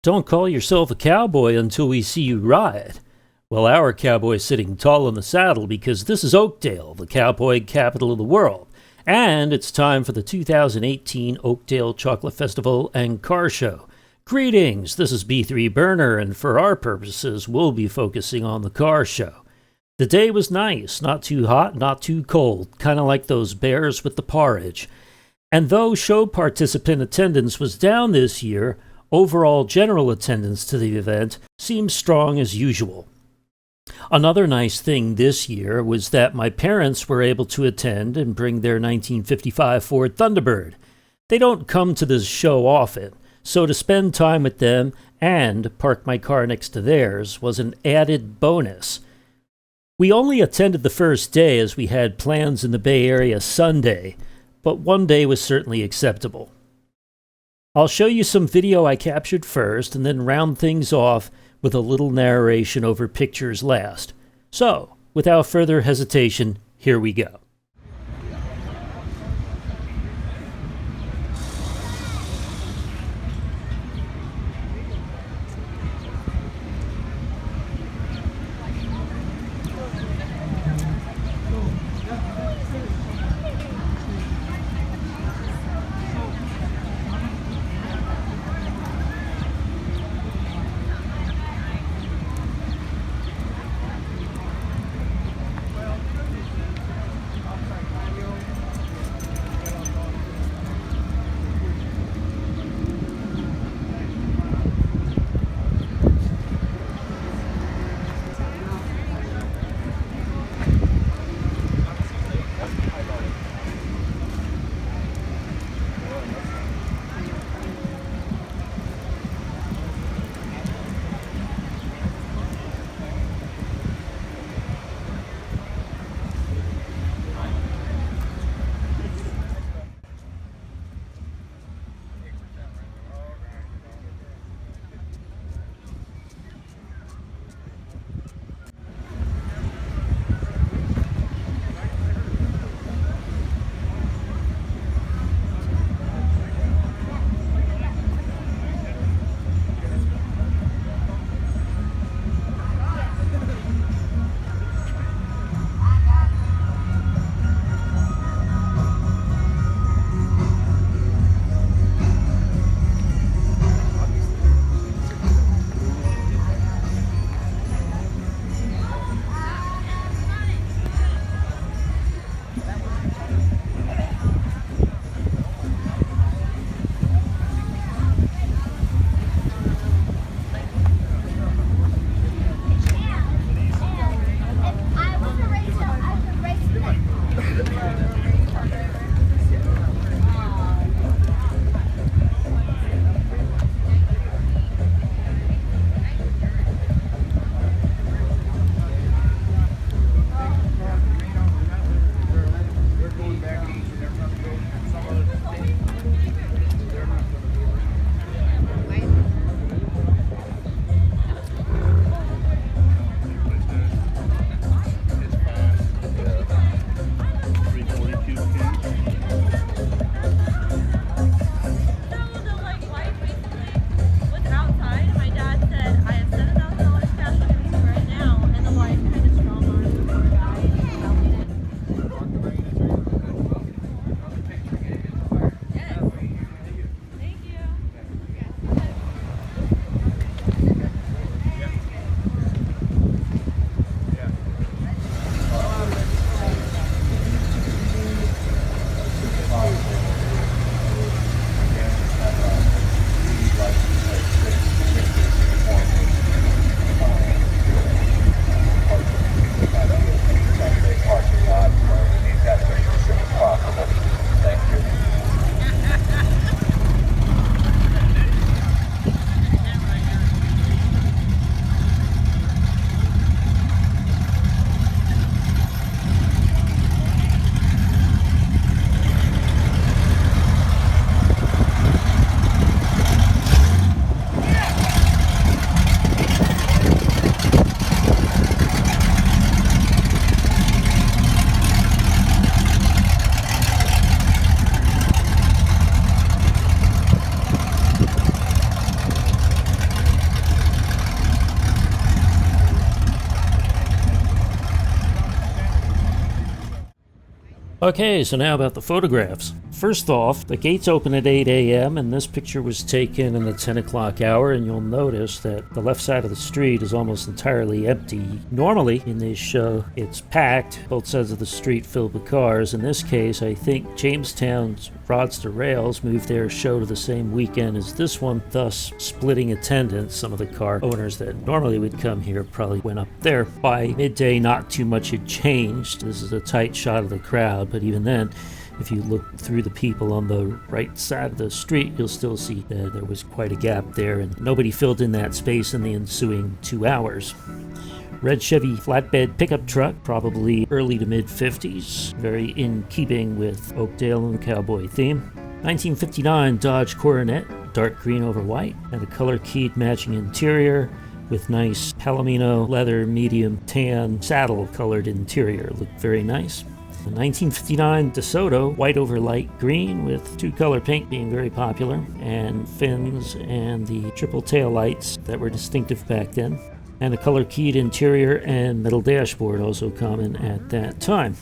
Don't call yourself a cowboy until we see you ride. Well, our cowboy's sitting tall in the saddle because this is Oakdale, the cowboy capital of the world, and it's time for the 2018 Oakdale Chocolate Festival and Car Show. Greetings, this is B3 Burner, and for our purposes, we'll be focusing on the car show. The day was nice, not too hot, not too cold, kind of like those bears with the porridge. And though show participant attendance was down this year, overall general attendance to the event seemed strong as usual. Another nice thing this year was that my parents were able to attend and bring their 1955 Ford Thunderbird. They don't come to this show often, so to spend time with them and park my car next to theirs was an added bonus. We only attended the first day as we had plans in the Bay Area Sunday, but one day was certainly acceptable. I'll show you some video I captured first and then round things off with a little narration over pictures last. So, without further hesitation, here we go. Okay, so now about the photographs. First off, the gates open at 8 a.m. and this picture was taken in the 10 o'clock hour, and you'll notice that the left side of the street is almost entirely empty. Normally, in this show, it's packed, both sides of the street filled with cars. In this case, I think Jamestown's Rods to Rails moved their show to the same weekend as this one, thus splitting attendance. Some of the car owners that normally would come here probably went up there. By midday, not too much had changed. This is a tight shot of the crowd, but even then, if you look through the people on the right side of the street, you'll still see that there was quite a gap there, and nobody filled in that space in the ensuing 2 hours. Red Chevy flatbed pickup truck, probably early to mid-50s, very in keeping with Oakdale and the cowboy theme. 1959 Dodge Coronet, dark green over white, and a color-keyed matching interior with nice palomino leather medium tan saddle-colored interior. Looked very nice. 1959 DeSoto, white over light green with two-color paint being very popular, and fins and the triple tail lights that were distinctive back then, and a color-keyed interior and metal dashboard, also common at that time.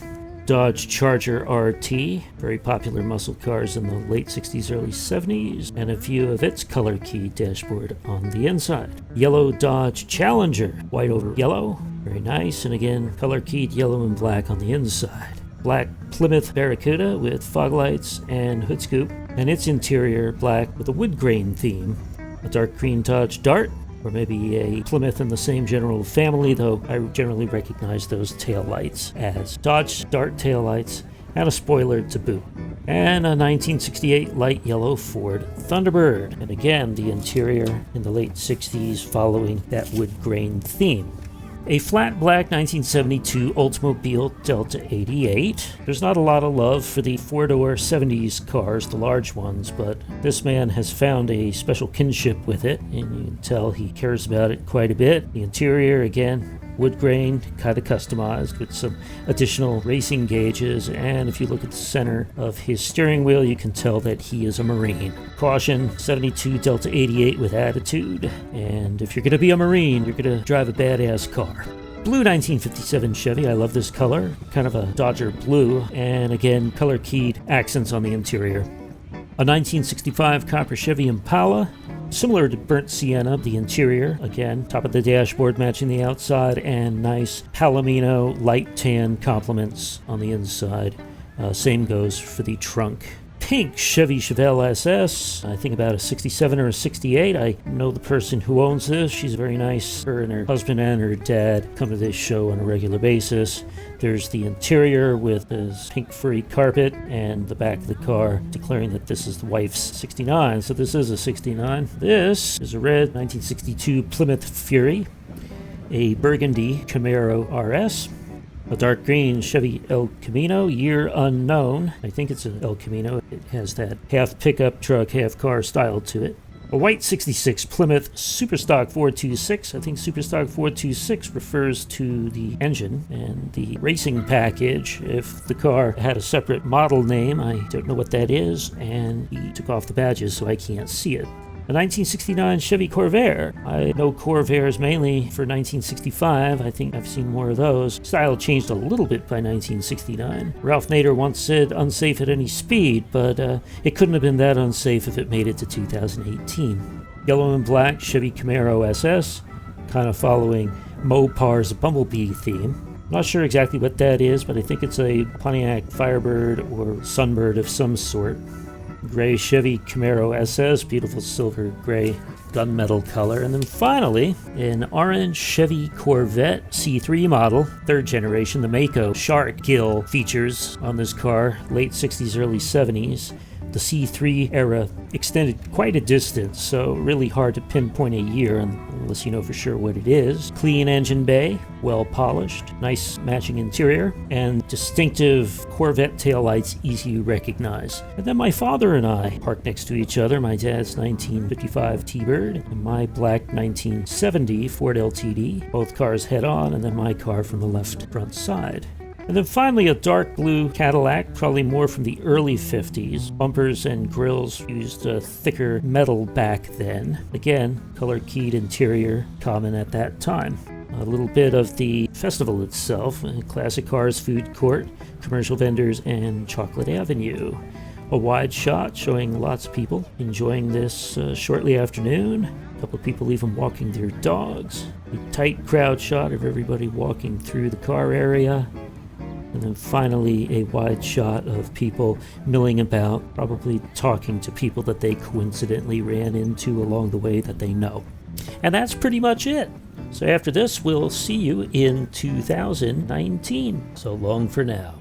Dodge Charger RT, very popular muscle cars in the late 60s, early 70s, and a view of its color-keyed dashboard on the inside. Yellow Dodge Challenger, white over yellow, very nice, and again color-keyed yellow and black on the inside. Black Plymouth Barracuda with fog lights and hood scoop, and its interior black with a wood grain theme. A dark green Dodge Dart, or maybe a Plymouth in the same general family, though I generally recognize those tail lights as Dodge Dart tail lights, and a spoiler to boot. And a 1968 light yellow Ford Thunderbird, and again the interior in the late 60s following that wood grain theme. A flat black 1972 Oldsmobile Delta 88. There's not a lot of love for the four-door 70s cars, the large ones, but this man has found a special kinship with it, and you can tell he cares about it quite a bit. The interior, again, wood grain, kind of customized with some additional racing gauges, and if you look at the center of his steering wheel, you can tell that he is a Marine. Caution, 72 Delta 88 with attitude, and if you're going to be a Marine, you're going to drive a badass car. Blue 1957 Chevy, I love this color, kind of a Dodger blue, and again, color-keyed accents on the interior. A 1965 copper Chevy Impala, similar to burnt sienna, the interior, again, top of the dashboard matching the outside, and nice palomino light tan complements on the inside. Same goes for the trunk. Pink Chevy Chevelle SS, I think about a 67 or a 68. I know the person who owns this. She's very nice. Her and her husband and her dad come to this show on a regular basis. There's the interior with this pink furry carpet, and the back of the car declaring that this is the wife's 69. So this is a 69. This is a red 1962 Plymouth Fury, a burgundy Camaro RS, a dark green Chevy El Camino, year unknown. I think it's an El Camino. It has that half pickup truck, half car style to it. A white 66 Plymouth Superstock 426. I think Superstock 426 refers to the engine and the racing package. If the car had a separate model name, I don't know what that is, and he took off the badges so I can't see it. A 1969 Chevy Corvair. I know Corvairs mainly for 1965. I think I've seen more of those. Style changed a little bit by 1969. Ralph Nader once said unsafe at any speed, but it couldn't have been that unsafe if it made it to 2018. Yellow and black Chevy Camaro SS, kind of following Mopar's Bumblebee theme. Not sure exactly what that is, but I think it's a Pontiac Firebird or Sunbird of some sort. Gray Chevy Camaro SS, beautiful silver gray gunmetal color. And then finally, an orange Chevy Corvette C3 model, third generation, the Mako shark gill features on this car, late 60s, early 70s. The C3 era extended quite a distance, so really hard to pinpoint a year unless you know for sure what it is. Clean engine bay, well polished, nice matching interior, and distinctive Corvette taillights easy to recognize. And then my father and I parked next to each other, my dad's 1955 T-Bird and my black 1970 Ford LTD, both cars head on, and then my car from the left front side. And then finally a dark blue Cadillac, probably more from the early 50s. Bumpers and grills used a thicker metal back then. Again, color-keyed interior, common at that time. A little bit of the festival itself, classic cars, food court, commercial vendors, and Chocolate Avenue. A wide shot showing lots of people enjoying this shortly afternoon. A couple of people even walking their dogs. A tight crowd shot of everybody walking through the car area. And then finally a wide shot of people milling about, probably talking to people that they coincidentally ran into along the way that they know. And that's pretty much it. So after this, we'll see you in 2019. So long for now.